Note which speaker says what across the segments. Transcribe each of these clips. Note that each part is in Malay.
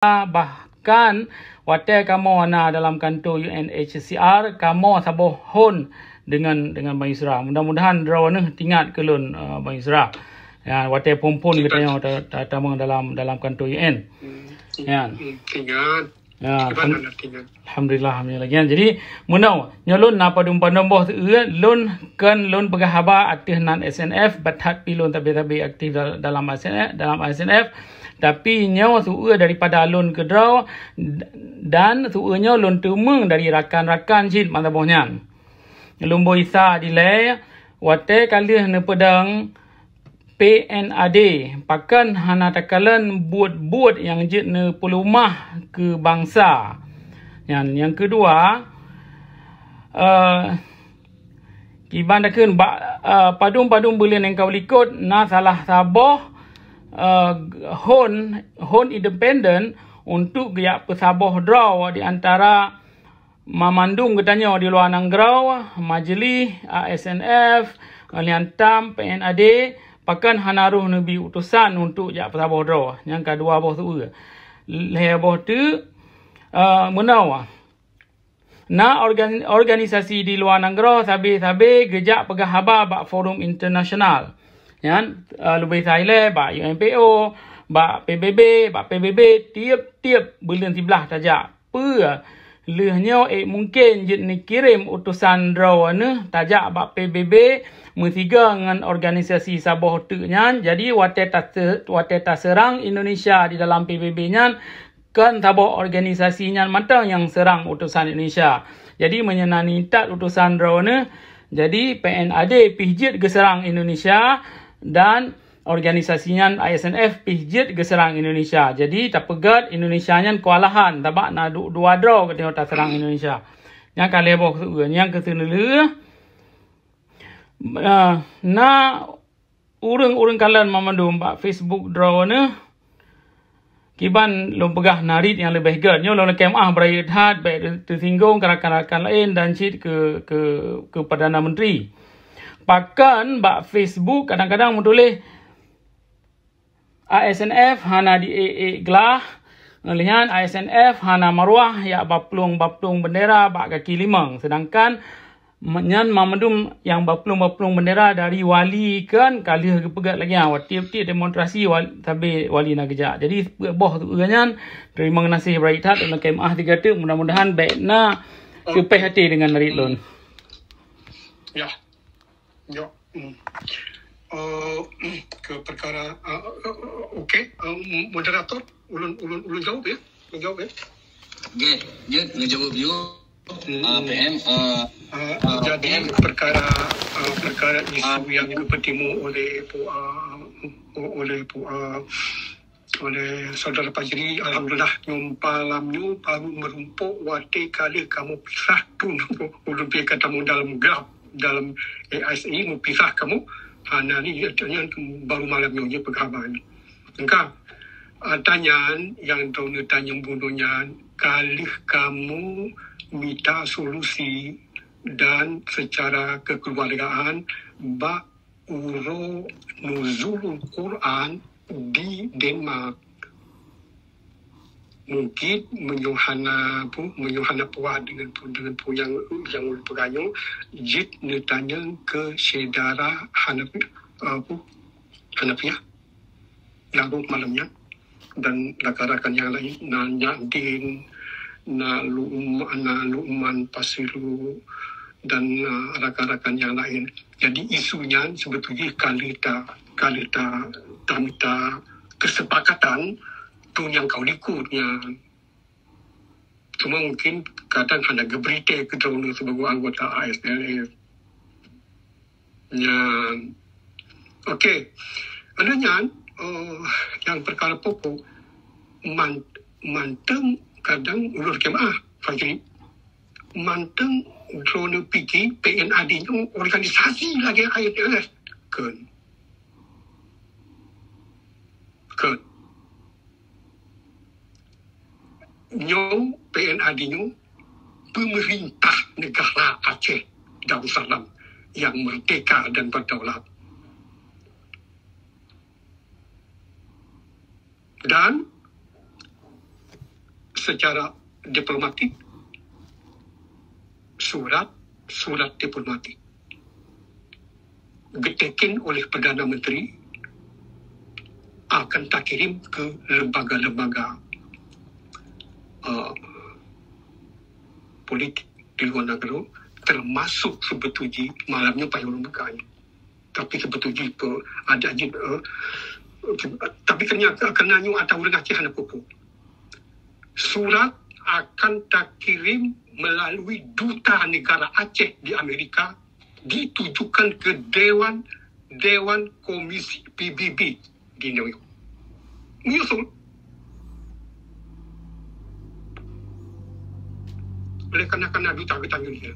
Speaker 1: bahkan wate kamu na dalam kantor UNHCR kamu saboh hon dengan Bang Isra. Mudah-mudahan draw ni tingat kelun Bang Isra. Ya, wate pompon katanya tamang dalam kantor UN. Ya.
Speaker 2: Tingat.
Speaker 1: Ya,
Speaker 2: Tingat.
Speaker 1: Alhamdulillah. Jadi munau nyolun napa dumpa nombor lun pegah haba aktif nan SNF bathat pilun tabi aktif dalam SNF tapi nyawa suua daripada lun ke draw dan suunya lun tumeng dari rakan-rakan jin mantabohnya. Lumbo isa dilai wate kalih ne pedang PNAD pakan hana takalan buat yang jit ne pelumah ke bangsa. Yang kedua kiban dakun padung bulan yang kau likut na salah saboh hon independent untuk giak pesaboh draw di antara mamandung katanya di luar nanggrau majlis ASNF Aliantam PNAD pakan hanaruh nabi utusan untuk jak pesaboh draw. Yang kedua boh tu leboh tu menawa na organisasi di luar nanggrau sabe gejak pegah haba bak forum internasional. Yan lebih saile bak UNPO bak PBB tiap bulan 11 tajak per lehnya mungkin jit ni kirim utusan draw ne tajak bak PBB mentiga dengan organisasi saboh tu nyan. Jadi wate ta serang Indonesia di dalam PBB nyan kan saboh organisasi nyan matang yang serang utusan Indonesia. Jadi menyenani tak utusan draw ne. Jadi PNAD pijit ke serang Indonesia dan organisasinya ISNF pijit ke serang Indonesia. Jadi tak pegat Indonesia nyan kewalahan tabak na dua draw ke tengok tak serang Indonesia. Yang kali boh yang kesenele na urang kalan mamandum bak Facebook draw ne kiban lom pegah narit yang lebih gad nyo lom kemah berayat hat baik tersinggung rakan-rakan lain dan cit ke Perdana Menteri. Pakan bak Facebook kadang-kadang menulis ASNF hana di gelah ngelihan ASNF hana maruah ya baplung bendera bak kaki limang, sedangkan nyan mamandum yang baplung bendera dari wali kan kali pegat lagi tiap-tiap demonstrasi wali nak gejak. Jadi boh tu nyan terima kasih beraitat dan kemah 3 tu mudah-mudahan baik na supaya hati dengan narit lon.
Speaker 2: Ya. Ke perkara okey, moderator ulun jawab ya.
Speaker 3: Okey, dia ngejawab you PM
Speaker 2: jadi perkara isu yang bertemu oleh saudara Fajri, alhamdulillah nyumpalamnya baru merumpuk wate kali kamu pisah tu ulun pi katamu dalam AISI mempisah kamu hana ni tanya baru malam ni pegawai engkau tanya yang tahu tanya bunuhnya kali kamu minta solusi dan secara kekeluargaan bak uro nuzul Quran di Denmark mungkin menyuhana puah dengan pu yang bergayung jit netanya ke saudara Hanafiah yang malamnya dan rakan-rakan yang lain nanya din na Lu'man Pasilu dan rakan-rakan yang lain. Jadi isunya sebetulnya kalita kesepakatan tu yang kau ikutnya. Cuma mungkin kadang hanya geberite ke dalam sebagai anggota ASLF. Ya, okey. Adanya yang perkara pokok manteng kadang ulur kemah Fajri manteng drone fikir PNAD itu organisasi lagi ASLF kan nyo PNAD nyo pemerintah negara Aceh Darussalam yang merdeka dan berdaulat. Dan secara diplomatik, surat diplomatik ditekin oleh Perdana Menteri akan tak kirim ke lembaga-lembaga politik di luar negara, termasuk sebetulnya malamnya payung lembaga. Tapi sebetulnya ada tapi kena atau orang Aceh hana pokok. Surat akan tak kirim melalui duta negara Aceh di Amerika, ditujukan ke Dewan Komisi PBB di New York. Menyusul. Oleh kerana duta bertanya dia.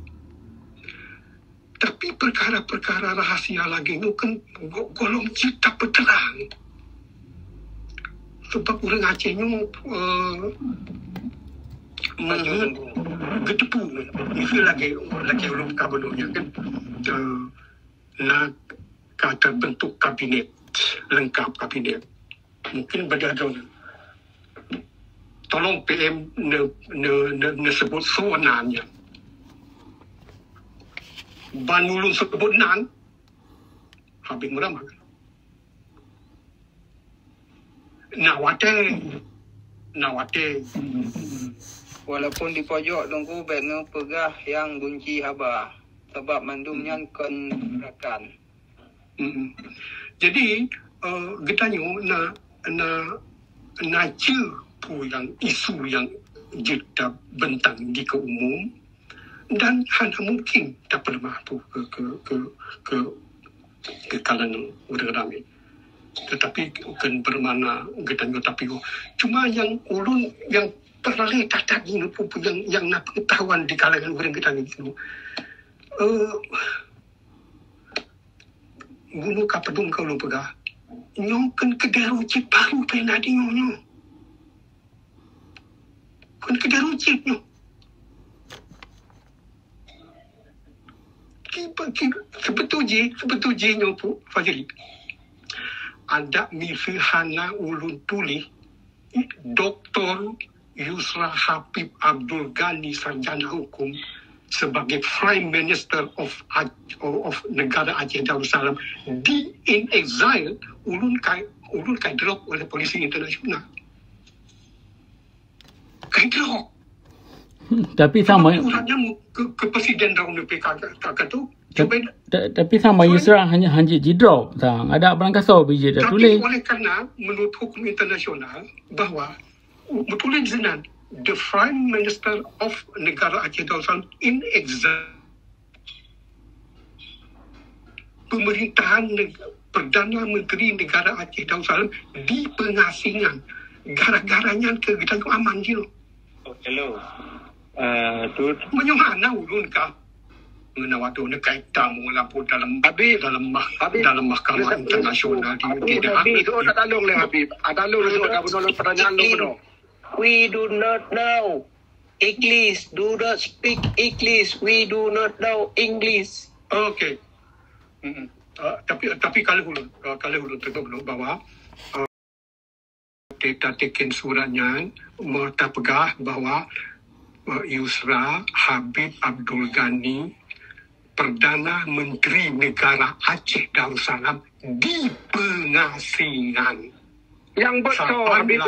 Speaker 2: Tapi perkara-perkara rahasia lagi itu kan golong cipta peterang. Sebab orang Aceh ni gedepu. Itu lagi belum kabelnya kan. Nak kata bentuk kabinet, lengkap kabinet. Mungkin berada. Tolong PM sebut soanannya. Banulun sebut nan, habis murah makan. Nawate.
Speaker 4: Walaupun di pojok tunggu benga pegah yang gunci haba sebab mandumnya kan rakan.
Speaker 2: Jadi getanya na pu yang isu yang kita bentang di ke umum dan hanya mungkin dapat mampu ke kalangan orang ramai. Tetapi bukan bermakna getanya tapi cuma yang ulun yang perlahan tak ini pun yang nak pengetahuan di kalangan orang getanya itu gunu kapadung kau lu pegah nyong kan kedarucit baru pernah di nyong kan kedarucit nyong sebetulnya nyong pu Fajri ada mifihana ulun tulis Dr. Yusra Habib Abdul Ghani Sarjana Hukum sebagai Prime Minister of negara Aceh Darussalam in exile ulun kai drop oleh polisi internasional. Kai drop.
Speaker 1: Tapi sama
Speaker 2: uratnya ke presiden daun PK tu.
Speaker 1: Tapi sama Yusra hanya drop tang. Ada barang kasau biji dah tulis.
Speaker 2: Tapi oleh kerana menurut hukum internasional bahawa betulis di sana the Prime Minister of negara Aceh Darussalam in exile. Pemerintahan Perdana Menteri negara Aceh Darussalam di pengasingan. Gara-garanya ke kita aman je.
Speaker 4: Hello.
Speaker 2: Menyuhana ulun kah? Menawatu nekai tamu lapor dalam mahkamah internasional di
Speaker 4: Habib itu tak tolong le Habib. Ada lu dah menolong pertanyaan lu. We do not know English. Do not speak English. We do not know English.
Speaker 2: Okay. Tapi kalau ulun tetap belum bawa kita tekin suratnya merta pegah bahawa Yusra Habib Abdul Ghani Perdana Menteri Negara Aceh Darussalam di pengasingan.
Speaker 4: Yang betul Habib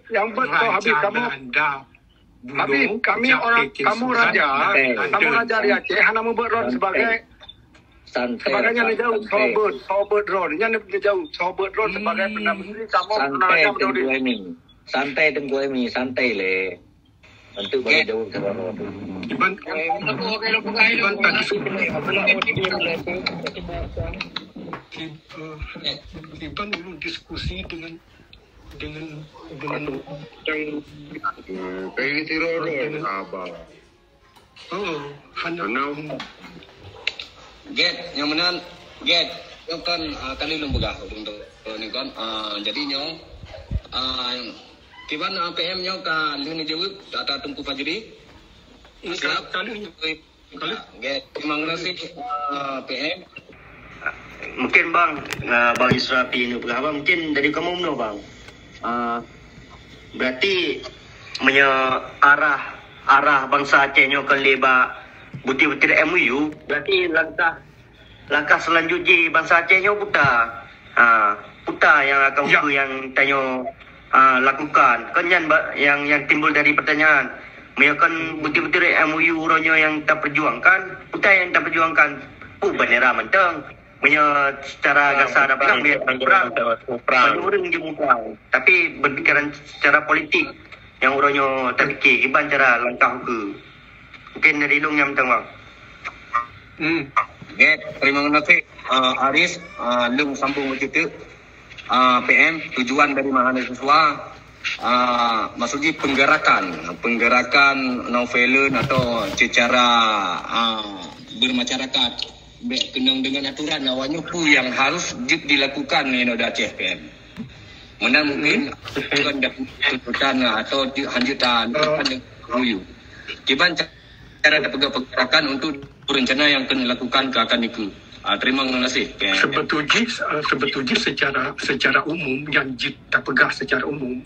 Speaker 4: yang betul Habib kami orang kamu raja di Aceh hanya membuat sebagai sebagainya ni jauh sobert road nya ni jauh sobert road sebagai Perdana Menteri kamu raja betul
Speaker 3: santai le nanti boleh jauh ke bawah tu
Speaker 2: Iban dulu diskusi dengan
Speaker 4: kayak tiroro apa
Speaker 3: yang mana yang kan kali belum begah untuk ni kan jadi nyong kiban PM nyong ka lini jawab data Tunku Fajri
Speaker 2: kali
Speaker 3: terima kasih PM.
Speaker 5: Mungkin bang Yusra ini berapa mungkin dari kamu bang berarti arah bangsa Aceh nyo kan leba butir-butir MOU, berarti langkah selanjutnya bangsa Aceh nyo puta yang akan yang tanyo lakukan. Kan yang timbul dari pertanyaan, kan butir-butir MOU uronyo yang tak perjuangkan, puta yang tak perjuangkan, bendera menteng. Secara kasar dapat orang jemutang, tapi berpikiran secara politik yang orangnya terfikir gimana cara langkah ke mungkin dari Long yang mentang bang.
Speaker 3: Okay, terima kasih Aris. Long sambung begitu. PM tujuan dari mahasiswa maksudnya penggerakan novelin atau secara bermasyarakat kenang dengan aturan awalnya pun yang harus dilakukan di Aceh PM. Mana mungkin bukan tuntutan atau lanjutan UU. Gimana cara penggerakan untuk rencana yang akan dilakukan ke akan itu. Terima kasih.
Speaker 2: Sebetulnya secara umum yang kita pegang secara umum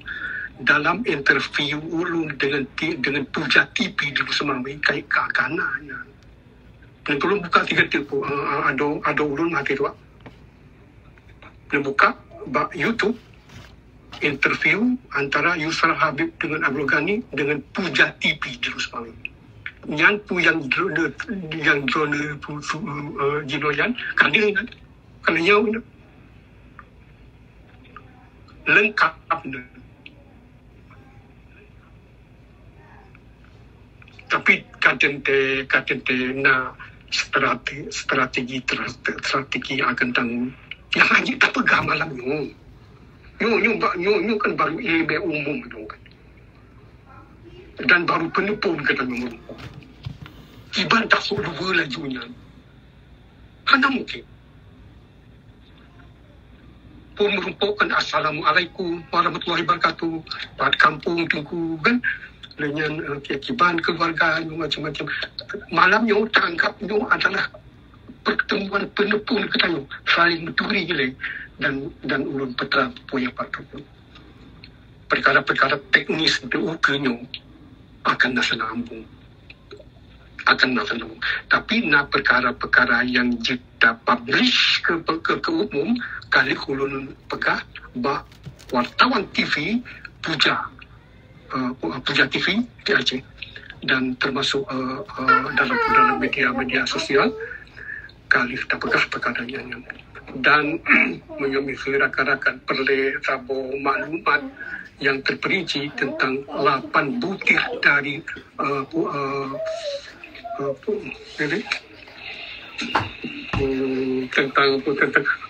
Speaker 2: dalam interview ulun dengan Puja TV di Semanggi kait keaganannya. Dan tolong buka 3 tipu ada ulun mati tu. Dan buka YouTube interview antara Yusra Habib dengan Abdul Ghani dengan Puja TV di Semanggi. Yang pu yang drone jinoyan kan dia kan nyau ni lengkap ni. Tapi katente na strategi akan tanggung yang hanya tak pegang malam nyu kan baru ilmu umum tu kan, dan baru penepun kata nyu iban tak suruh lajunya hanya mungkin pun merupakan assalamualaikum warahmatullahi wabarakatuh pada kampung tunggu kan dengan kewajiban keluarga macam-macam. Malamnya tangkapnya adalah pertemuan penepun ketanya saling menturi je dan ulun petra punya patut. Perkara-perkara teknis ukenya akan nasenambung. Tapi perkara-perkara yang kita publish ke umum kali ulun pegah wartawan TV Puja TV di Aceh dan termasuk dalam media sosial kali kita pegang perkaranya dan menyemisi rakan-rakan perlu rabo maklumat yang terperinci tentang 8 butir dari tentang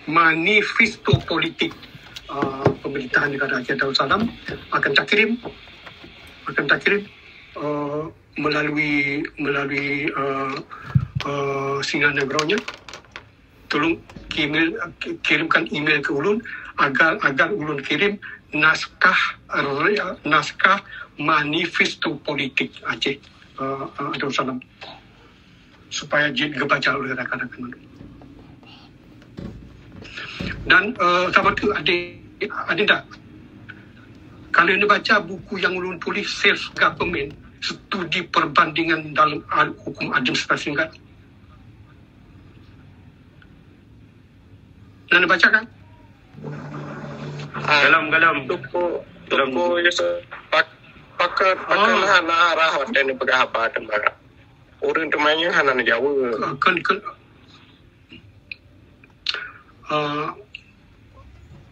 Speaker 2: manifesto politik pemerintahan negara Aceh Darussalam akan tak kirim melalui Singa Negronya. Tolong kirimkan email ke ulun agar ulun kirim naskah manifesto politik Aceh Darussalam supaya dibaca oleh rakan-rakan. Dan sama tu ada tak? Kalau anda baca buku yang ulun tulis Self Government, studi perbandingan dalam hukum administrasi negara. Anda baca kan?
Speaker 4: Galam. Tuku pakai hana arah dan pegah apa tembara. Orang temannya hana Jawa.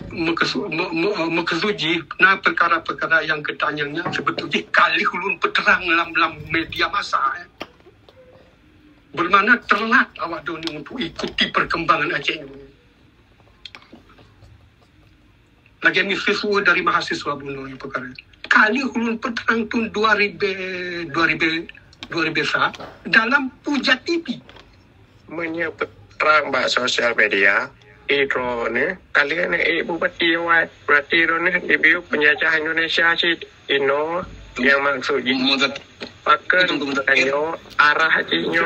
Speaker 2: Mengkesuji perkara-perkara yang ketanyanya sebetulnya kali ulun peterang dalam media masa bermakna terlat awak dunia untuk ikuti perkembangan Aceh ini. Lagi ni siswa dari mahasiswa bunuh perkara kali ulun peterang tu 2000 dalam Puja TV
Speaker 4: menyeberang sosial media. Drone kalian bupati berarti drone debut penjajah Indonesia si Ino yang maksudnya pakai kanyo arah hajinya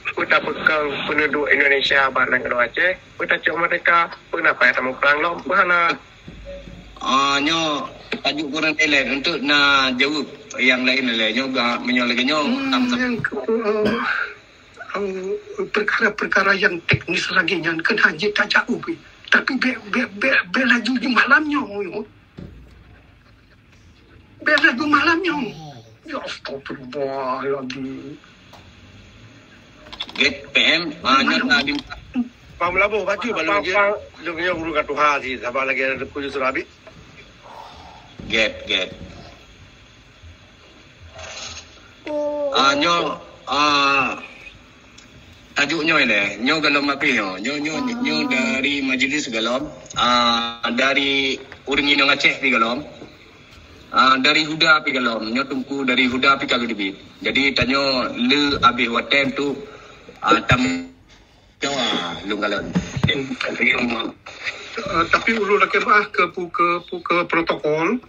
Speaker 4: kita pegang penduduk Indonesia barang Aceh kita cuma mereka pun apa yang temu perang lo bahana
Speaker 3: nyo tajuk kurang lain untuk nak jawab yang lain nyo menyoleh nyo
Speaker 2: perkara-perkara yang teknis lagi yang kan haji tak jauh tapi be laju di malamnya be laju malamnya ya astagfirullah lagi
Speaker 3: get PM nyo tadi
Speaker 4: Pamlabu baca balu je dia guru kat Tuhan sih sabar lagi ada kuju surabi
Speaker 3: get nyo tajuknya ini nyo galom api nyo dari majlis galom dari orang Inang Aceh pi galom dari Huda pi galom nyo tungku dari Huda pi kagedibit jadi tanyo le abih watem tu tam Jawa lunggalan
Speaker 2: tapi ulu lagi ke protokol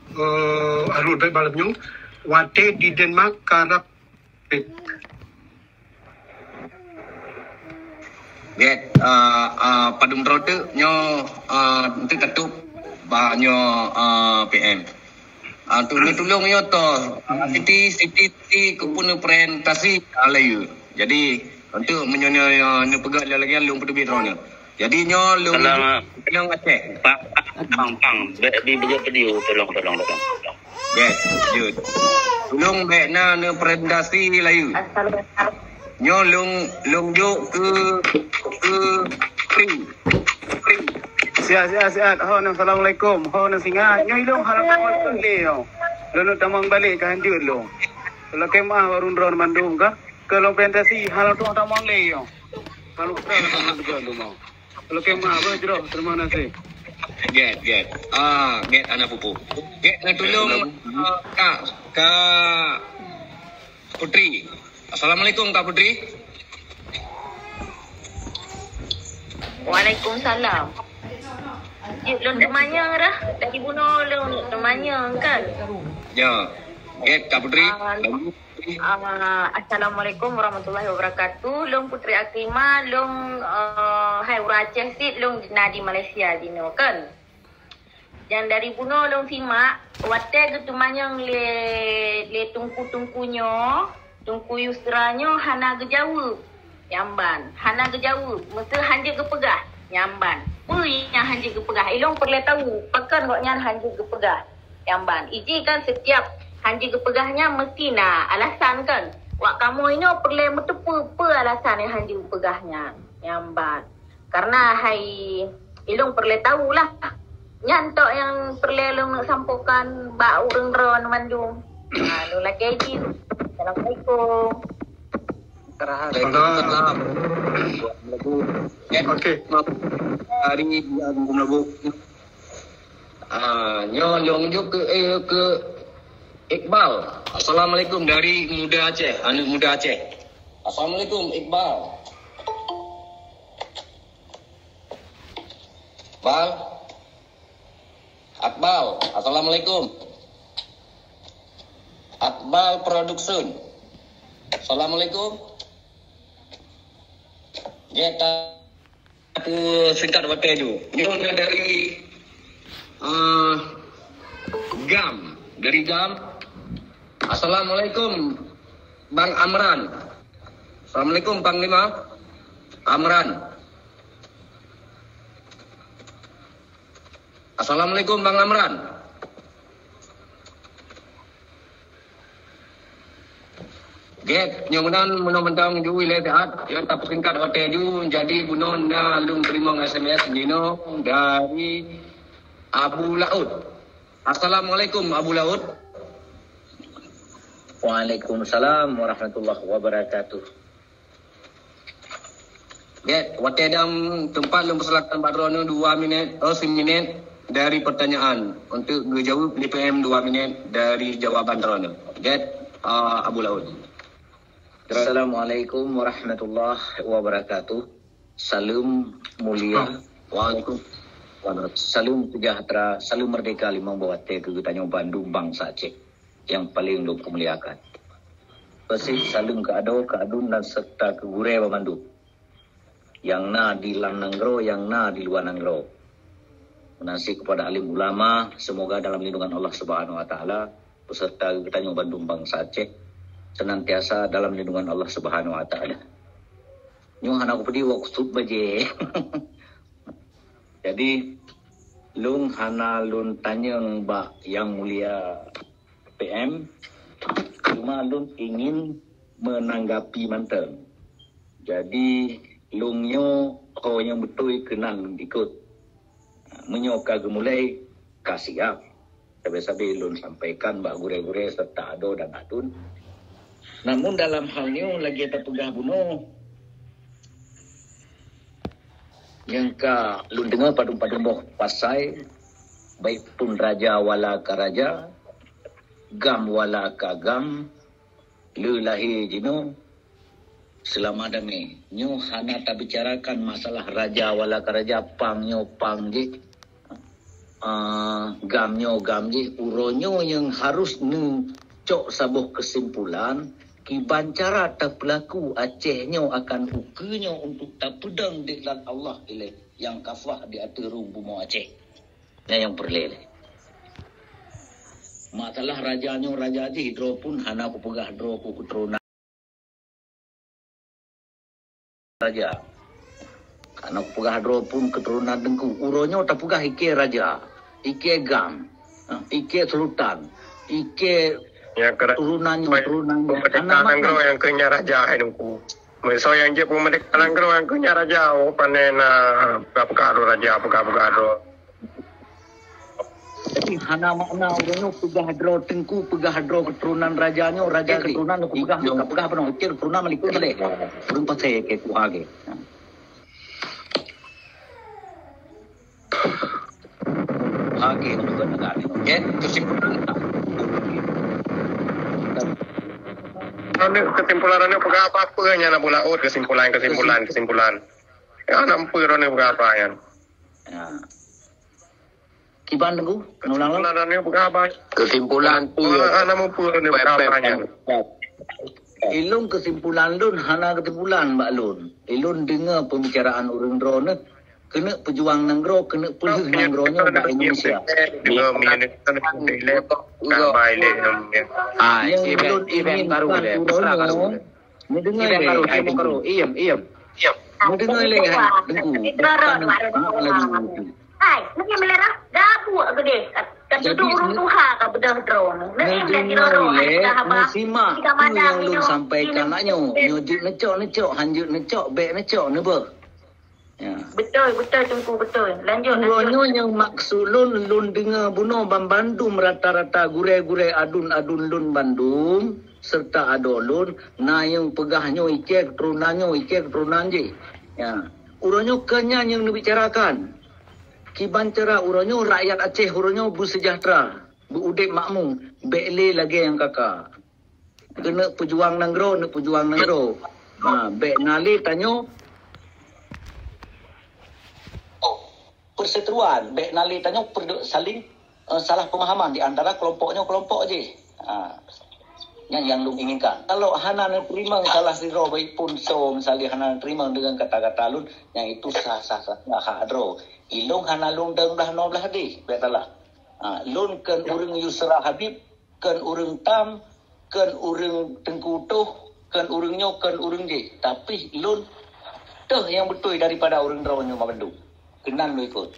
Speaker 2: alur baik malamnya wate di Denmark karap
Speaker 3: get padum rote nyo itu ketup banyo PM tolong nyo to siti kupun presentasi alayu jadi untuk menyonya nyo pegat lagi lung pedubit ronya jadi nyo lung Inang Aceh
Speaker 5: pang di bejo pediu tolong
Speaker 3: get jut tolong be na ne presentasi layu nyo lung jo ke free
Speaker 6: siat ho nang assalamualaikum ho nang singa nyo ilong harapan waktu leo lo tamang balik ka hanjur lo kalau kemah warun ron mandung ka kalau pentasi hal tu tamang leo kalau kita lo mau kalau kemah apa jero terima kasih
Speaker 3: get anak pupu get na tolong ka Putri. Assalamualaikum Kak Putri.
Speaker 7: Waalaikumsalam. Lon temanya dah. Dari bunuh lon temanya kan.
Speaker 3: Ya. Kak Putri.
Speaker 7: Assalamualaikum warahmatullahi wabarakatuh. Long Putri Akrimah, long hai Aceh sit, long di Malaysia dino kan. Yang dari bunuh long simak, wate getumanya le tungku-tungkunyo. Tungku yusranya hana gejawu nyamban hana gejawu mesti hanja gepegah nyamban puinya hanja gepegah ilong perlu tahu pekan kok nyan hanja gepegah nyamban iji kan setiap hanja gepegahnya mesti na alasan kan wak kamu ini perlu metepu alasan yang hanja gepegahnya nyamban karena hai ilong perlu tahu lah nyantok yang perlu ilong nak sampaikan ba urang ron mandung lu lagi iji. Assalamualaikum.
Speaker 3: Waalaikumsalam.
Speaker 2: Okey.
Speaker 3: Hari yang melabu. Nyolong juga ke Iqbal. Assalamualaikum dari Muda Aceh, anak Muda Aceh. Assalamualaikum Iqbal. Akbal. Assalamualaikum. Akbal Production. Assalamualaikum. Kita aku singkat waktu itu. Ini dari Gam. Dari Gam. Assalamualaikum Bang Amran. Assalamualaikum Panglima Amran. Assalamualaikum Bang Amran. Get nyoman menang ju ile taat ya tapi singkat hotel ju jadi bunon na lung terima SMS nino dari Abu Laut. Assalamualaikum Abu Laut.
Speaker 5: Waalaikumsalam warahmatullahi wabarakatuh.
Speaker 3: Get hotel dalam tempat lung perselatan Badrono 2 minit 9 minit dari pertanyaan untuk dijawab di PM 2 minit dari jawaban Rono. Get Abu Laut.
Speaker 5: Assalamualaikum warahmatullahi wabarakatuh. Salam mulia. Waalaikumsalam. Salam sejahtera, salam merdeka limang bawate kegutanyo Bandung bangsa Aceh yang paling lu kemuliakan. Pesih salam keadun dan serta kegure Bandung. Yang na di lang nanggro, yang na di luar nanggro.
Speaker 3: menasih kepada alim ulama, semoga dalam lindungan Allah Subhanahu wa taala peserta Getanyo Bandung Bangsa Aceh senantiasa dalam lindungan Allah Subhanahu wa taala. Nyo hana ko pedi waktu baje. Jadi lung hana lun tanyang ba yang mulia PM, cuma lun ingin menanggapi mantan. Jadi lungnya kau yang betul kenal ikut menyoka gemulai kasiap. Sabi-sabi lun sampaikan bah gure-gure serta ado dan adun. Namun dalam halnya lagi ada pegah bunuh yang ka lun dengar padung-padung boh pasai baik pun raja wala ka raja, gam wala ka gam, lulahi jino selama dami nyo hana tak bicarakan masalah raja wala ka raja, pangnyo pangji, gamnyo gamji, uronyo yang harus cok sabuh kesimpulan kibancara tak pelaku Acehnya akan ukurnya untuk tak pedang diklat Allah ilai yang kafah di atiru bumo Aceh. Yang perlele. Masalah rajanya raja aja hidro pun hana ku pegah hidro ku keturunan raja. Karena ku pegah hidro pun keturunan dengku. Uronyo tak pegah ike raja, ike gam, ike sultan, ike
Speaker 2: yang
Speaker 3: turunannya
Speaker 2: pemerdekaan Nanggro yang kenya raja hidupku. So yang je pemerdekaan Nanggro yang kenya raja, panena apakah raja, apakah
Speaker 3: jadi hana makna orangnya pegah hadro tengku, pegah hadro keturunan rajanya, raja keturunan aku pegah apa nong, keturunan malik kele, belum pasai ke kuhage. Hage untuk negara ini, ya kesimpulan.
Speaker 2: Kesimpulannya apa nya na bulaut kesimpulan. Ya nampu rone apa ya.
Speaker 3: Kiban tengku, ulang
Speaker 2: kesimpulan ana mampu rone apa nya.
Speaker 3: Ilung kesimpulan lun hana kesimpulan mbak lun. Ilun dengar pembicaraan urang drone kena pejuang Nanggro, kena pulih Nanggro-nya mbak Indonesia. Event baru boleh. Mendengar
Speaker 7: hai, nanti melera gabu gede. Kaduduk urung tuha ka bedah drone.
Speaker 3: Musima yang lun sampaikan naknya, nyojut necok, hanjut necok, bek necok nebe.
Speaker 7: Ya. Betul Tengku, betul. Lanjut.
Speaker 3: Uronyo yang maksud lun dengar bunuh Bandung rata-rata gure-gure adun lun Bandung serta adolun na yang pegahnya ike keturunan je. Ya. Uronyo kenya yang dibicarakan. Kibancara uronyo rakyat Aceh uronyo bersejahtera, berudip makmur, bekle lagi yang kakak. Kena pejuang Nanggro. Nah, bek nali tanyo perseteruan, bek nali tanyo saling salah pemahaman di antara kelompok je. Yang lu inginkan. Kalau hana terima salah siro baik pun so misalnya hana terima dengan kata-kata lun yang itu sah hak adro. Ilung hana lun dan belah deh, betalah. Lun kan urang Yusra Habib, kan urang Tam, kan urang Tengku Tuh, kan urangnya kan urang je. Tapi lun tuh yang betul daripada urang Drawanya Bandung. Kenan lu ikut.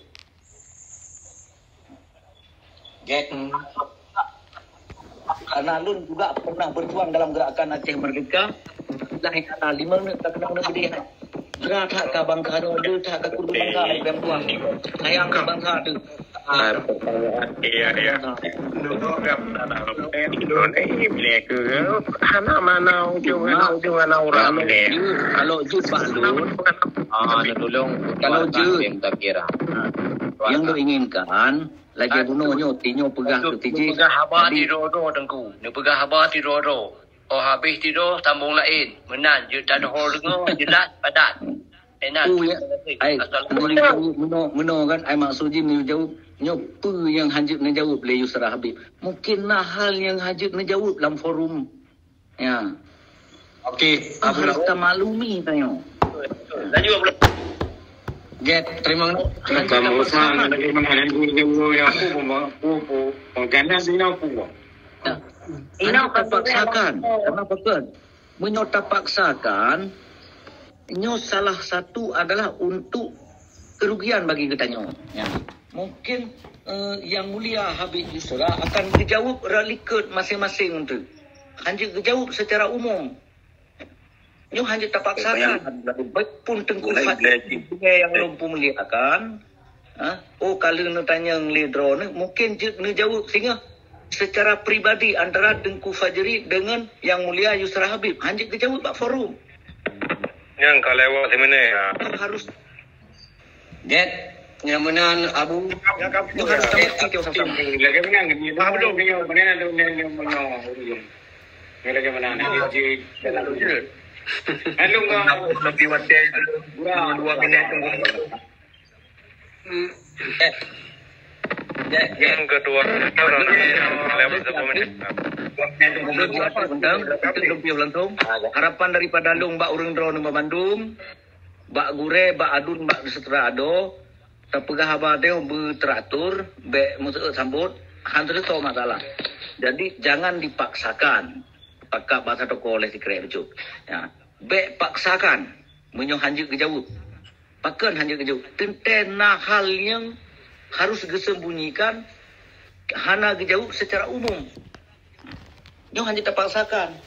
Speaker 3: Karena lun juga pernah berjuang dalam gerakan Aceh Merdeka. Lahir kata 5 menit tak kena gede. Gerak tak ke bangsa tu, dia tak ke kurdu bangsa yang tuan. Sayang ke bangsa tu.
Speaker 2: Iya. Nunggu mereka hana mana ujung orang mereka.
Speaker 3: Kalau jut balun,
Speaker 8: tolong
Speaker 3: kalau jut
Speaker 8: tak kira.
Speaker 3: Yang lu inginkan lagi bunuhnya tinyo pegah tu tiji.
Speaker 8: Pegah habar di rodo Tengku. Ni pegah habar di rodo. Oh habis tidur sambung lain. Menan je tak ada hol dengar jelas padat. Enak.
Speaker 3: Ai meno kan ai maksud ni jawab nyopu yang hajib nak jawab le Yusra Habib. Mungkin hal yang hajib nak jawab dalam forum. Ya. Okey, harus kita maklumi tanya.
Speaker 8: Lanjut
Speaker 3: Get, terima kasih.
Speaker 6: Kamu sana lagi mengenai dulu yang aku ganyan din aku.
Speaker 3: Kenapa paksakan? Kenapa kan? Menyota paksakan, nyo salah satu adalah untuk kerugian bagi kita. Ya. Mungkin yang mulia Habib Yusra akan dijawab ralikat masing-masing untuk. Hanya dijawab secara umum. Nyo hanya terpaksakan. Baik pun Tengku Fadli yang lumpuh melihatkan. Oh, kalau nak tanya yang ledro ni, mungkin nak jawab sehingga secara pribadi antara Tengku Fajri dengan yang mulia Yusra Habib. Hanya dijawab Pak Forum.
Speaker 6: Yang kalau di mana ya?
Speaker 3: Harus. Get. Yang mana Abu? Yang harus sama.
Speaker 6: Lagi mana? Abu dia mana ada yang mana? Lagi mana? Dia Hello nga, lebih wadah dua minit tunggu. Yang kedua, lewat 10 menit. Harapan daripada Long Mbak Urung Drone Mbak Bandung, Mbak Gure, Mbak Adun, Mbak Setra Ado, terpegah abadnya berteratur, musuh sambut, hampir itu masalah. Jadi jangan dipaksakan. Pakak bahasa toko oleh si kerja itu. Ya. Baik paksakan. Menyoh hanjur kejauh. Pakan hanjur kejauh. Tentena hal yang harus disembunyikan. Hana kejauh secara umum. Nyoh hanjur terpaksakan.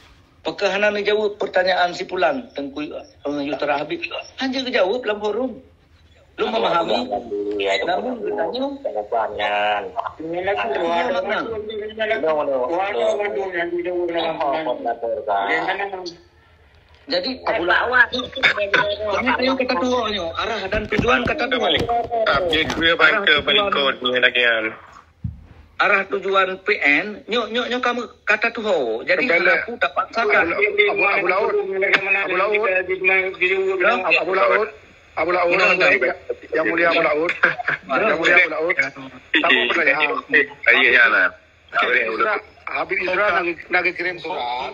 Speaker 6: Pakai hana kejauh pertanyaan si pulang. Tengku Yusra Habib. Hanjur kejauh dalam forum. Lu memahami. Namun bertanya. Jadi yang kata duanya arah dan tujuan kata dua. Arah tujuan PN, nyok kamu kata tuh. Jadi aku tak paksakan. Abu Laut, yang mulia Abu Laut, Habib Yusra nak kirim surat.